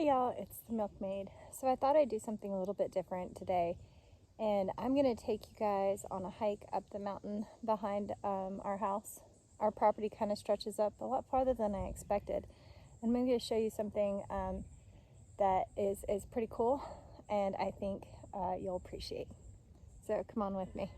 Hey y'all, it's the Milkmaid. So I thought I'd do something a little bit different today, and I'm gonna take you guys on a hike up the mountain behind our house. Our property kind of stretches up a lot farther than I expected, and I'm going to show you something that is pretty cool, and I think you'll appreciate. So come on with me.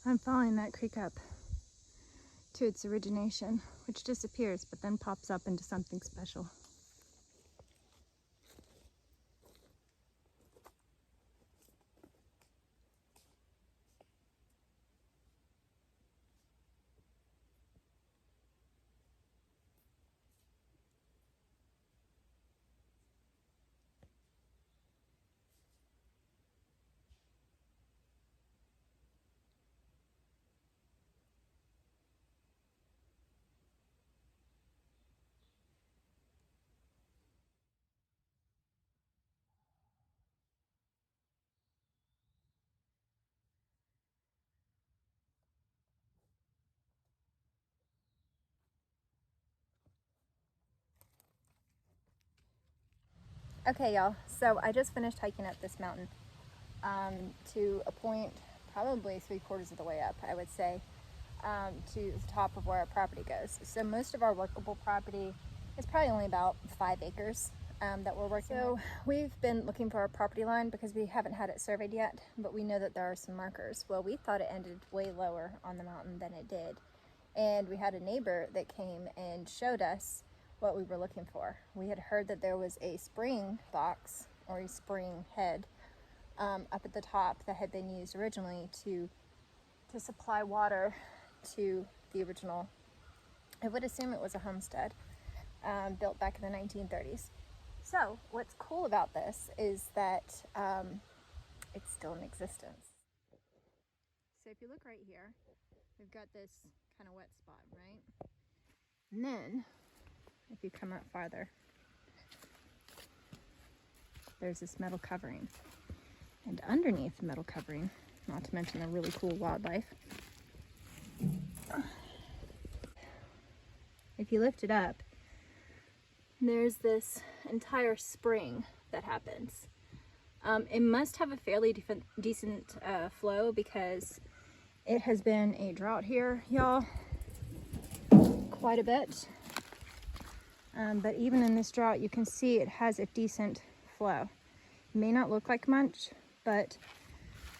I'm following that creek up to its origination, which disappears but then pops up into something special. Okay, y'all, so I just finished hiking up this mountain to a point probably 3/4 of the way up, I would say, to the top of where our property goes. So most of our workable property is probably only about 5 acres that we're working with. So we've been looking for our property line because we haven't had it surveyed yet, but we know that there are some markers. Well, we thought it ended way lower on the mountain than it did. And we had a neighbor that came and showed us what we were looking for. We had heard that there was a spring box or a spring head up at the top that had been used originally to supply water to the original, I would assume it was a homestead built back in the 1930s. So what's cool about this is that it's still in existence. So if you look right here, we've got this kind of wet spot, right? And then if you come up farther, there's this metal covering. And underneath the metal covering, not to mention the really cool wildlife, if you lift it up, there's this entire spring that happens. It must have a fairly decent flow because it has been a drought here, y'all, quite a bit. But even in this drought, you can see it has a decent flow. It may not look like much, but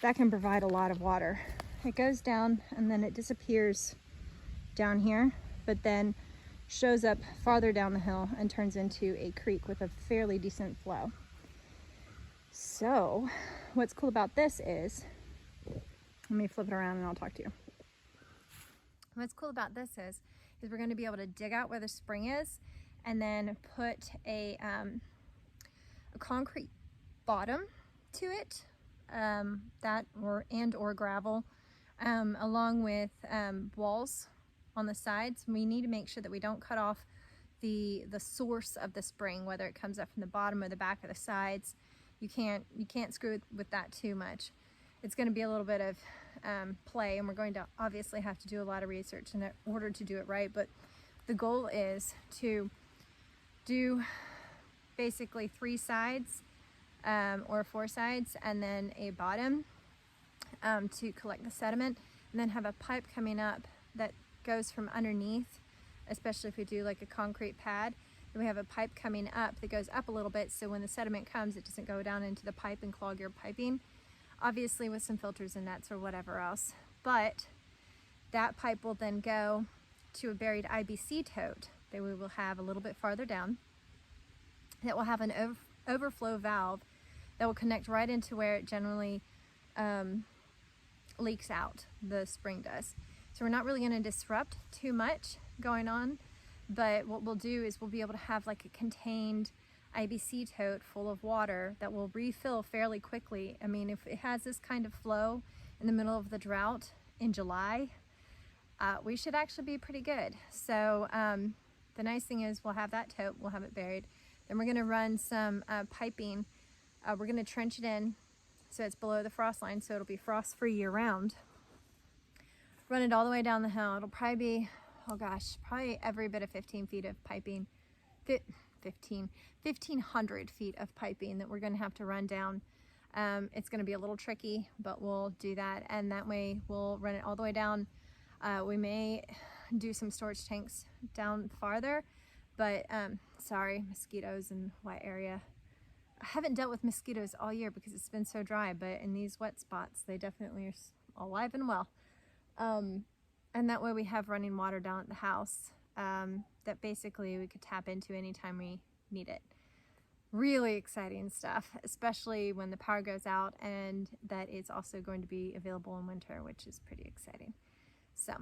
that can provide a lot of water. It goes down and then it disappears down here, but then shows up farther down the hill and turns into a creek with a fairly decent flow. So what's cool about this is, let me flip it around and I'll talk to you. What's cool about this is we're going to be able to dig out where the spring is and then put a concrete bottom to it, or gravel, along with walls on the sides. We need to make sure that we don't cut off the source of the spring, whether it comes up from the bottom or the back or the sides. You can't screw with that too much. It's going to be a little bit of play, and we're going to obviously have to do a lot of research in order to do it right, but the goal is to do basically 3 sides or 4 sides and then a bottom to collect the sediment, and then have a pipe coming up that goes from underneath, especially if we do like a concrete pad. Then we have a pipe coming up that goes up a little bit, so when the sediment comes, it doesn't go down into the pipe and clog your piping, obviously with some filters and nets or whatever else. But that pipe will then go to a buried IBC tote that we will have a little bit farther down, that will have an overflow valve that will connect right into where it generally leaks out, the spring does. So we're not really going to disrupt too much going on, but what we'll do is we'll be able to have like a contained IBC tote full of water that will refill fairly quickly. I mean, if it has this kind of flow in the middle of the drought in July, we should actually be pretty good. So the nice thing is we'll have that tote, we'll have it buried. Then we're gonna run some piping. We're gonna trench it in so it's below the frost line, so it'll be frost free year round. Run it all the way down the hill. It'll probably be, oh gosh, probably every bit of 15 feet of piping. 1,500 feet of piping that we're gonna have to run down. It's gonna be a little tricky, but we'll do that. And that way we'll run it all the way down. We may do some storage tanks down farther, but sorry, mosquitoes in wet area. I haven't dealt with mosquitoes all year because it's been so dry, but in these wet spots, they definitely are alive and well. And that way we have running water down at the house that basically we could tap into anytime we need it. Really exciting stuff, especially when the power goes out, and that it's also going to be available in winter, which is pretty exciting. So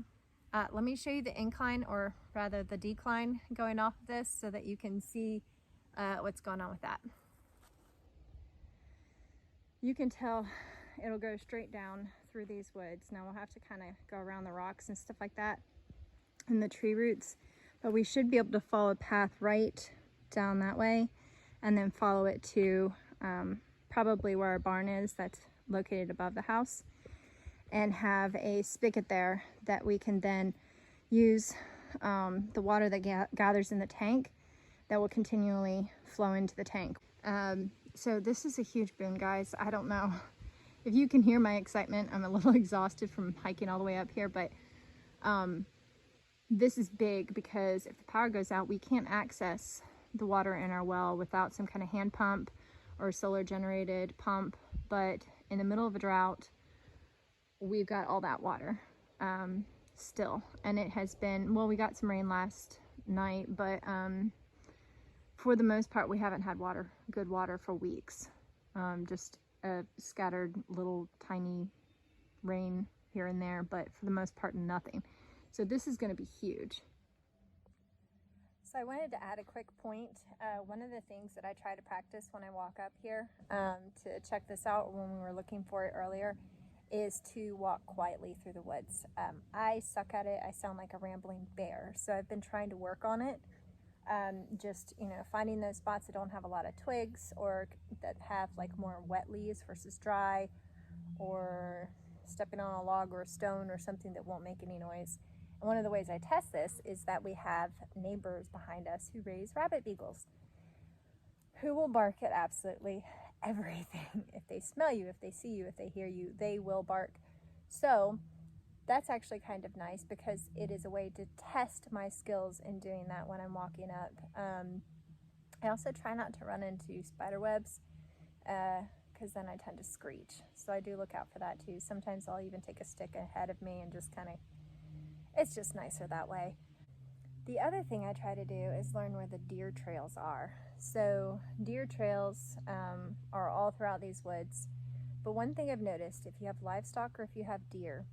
let me show you the incline, or rather the decline going off of this, so that you can see what's going on with that. You can tell it'll go straight down through these woods. Now we'll have to kind of go around the rocks and stuff like that and the tree roots, but we should be able to follow a path right down that way and then follow it to probably where our barn is, that's located above the house, and have a spigot there that we can then use the water that gathers in the tank that will continually flow into the tank. So this is a huge boon, guys. I don't know if you can hear my excitement. I'm a little exhausted from hiking all the way up here, but this is big because if the power goes out, we can't access the water in our well without some kind of hand pump or solar generated pump. But in the middle of a drought, we've got all that water still. And it has been, well, we got some rain last night, but for the most part, we haven't had good water for weeks. Just a scattered little tiny rain here and there, but for the most part, nothing. So this is gonna be huge. So I wanted to add a quick point. One of the things that I try to practice when I walk up here to check this out when we were looking for it earlier is to walk quietly through the woods. I suck at it. I sound like a rambling bear. So I've been trying to work on it. Just, you know, finding those spots that don't have a lot of twigs or that have like more wet leaves versus dry, or stepping on a log or a stone or something that won't make any noise. And one of the ways I test this is that we have neighbors behind us who raise rabbit beagles, who will bark at absolutely everything. If they smell you, if they see you, if they hear you, they will bark. So that's actually kind of nice because it is a way to test my skills in doing that when I'm walking up. I also try not to run into spider webs because then I tend to screech. So I do look out for that too. Sometimes I'll even take a stick ahead of me and just kind of, it's just nicer that way. The other thing I try to do is learn where the deer trails are. So deer trails are all throughout these woods. But one thing I've noticed, if you have livestock or if you have deer,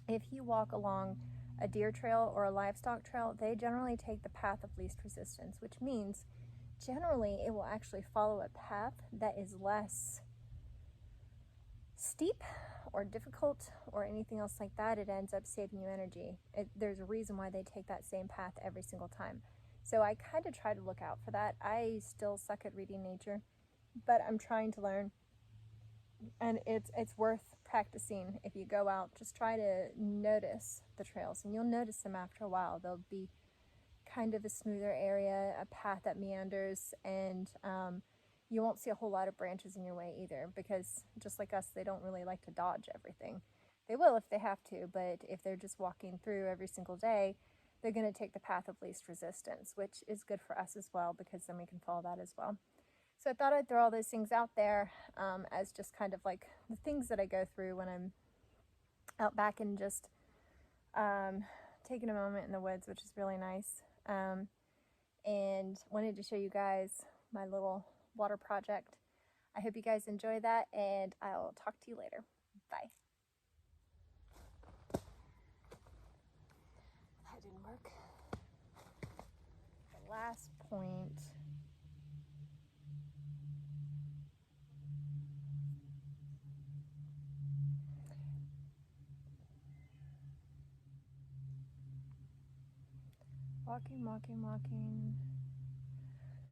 if you walk along a deer trail or a livestock trail, they generally take the path of least resistance, which means generally it will actually follow a path that is less steep or difficult or anything else like that. It ends up saving you energy. There's a reason why they take that same path every single time. So I kind of try to look out for that. I still suck at reading nature, but I'm trying to learn. And it's worth practicing. If you go out, just try to notice the trails, and you'll notice them after a while. They'll be kind of a smoother area, a path that meanders, and you won't see a whole lot of branches in your way either, because just like us, they don't really like to dodge everything. They will if they have to, but if they're just walking through every single day, they're going to take the path of least resistance, which is good for us as well, because then we can follow that as well. So I thought I'd throw all those things out there as just kind of like the things that I go through when I'm out back and just taking a moment in the woods, which is really nice. And wanted to show you guys my little water project. I hope you guys enjoy that, and I'll talk to you later. Bye. That didn't work. The last point Walking, walking, walking.